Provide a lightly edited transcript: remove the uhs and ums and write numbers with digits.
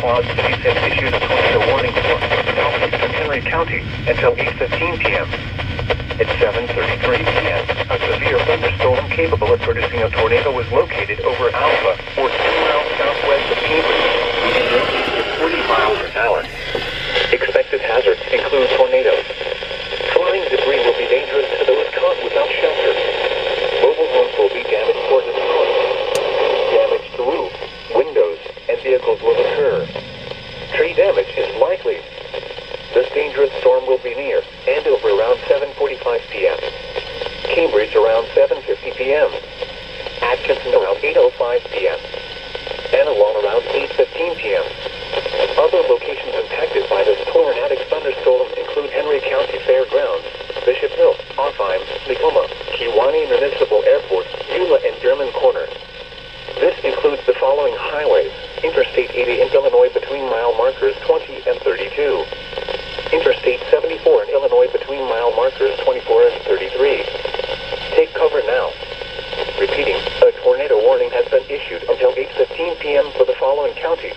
Quad Cities has issued a tornado warning for southeastern Henry County until 8:15 p.m. At 7:33 p.m., a severe thunderstorm capable of producing a tornado was located over Alpha, or 2 miles southwest of Cambridge, moving northeast at 40 miles per hour. Expected hazards include tornadoes. Flying debris will be dangerous to those caught without shelter. Mobile homes will be damaged or destroyed. Damage to roof, windows, and vehicles will occur. Tree damage is likely. This dangerous storm will be near Andover around 7:45 p.m. Cambridge around 7:50 p.m. Atchison around 8:05 p.m. and along around 8:15 p.m. Other locations impacted by this tornadic thunderstorm include Henry County Fairgrounds, Bishop Hill, Offheim, Tacoma, Kewanee Municipal Airport, Beulah, and German Corner. This includes the following highways: Interstate 80 in Illinois between mile markers 20 and 32. Interstate 74 in Illinois between mile markers 24 and 33. Take cover now. Repeating, a tornado warning has been issued until 8:15 p.m. for the following counties: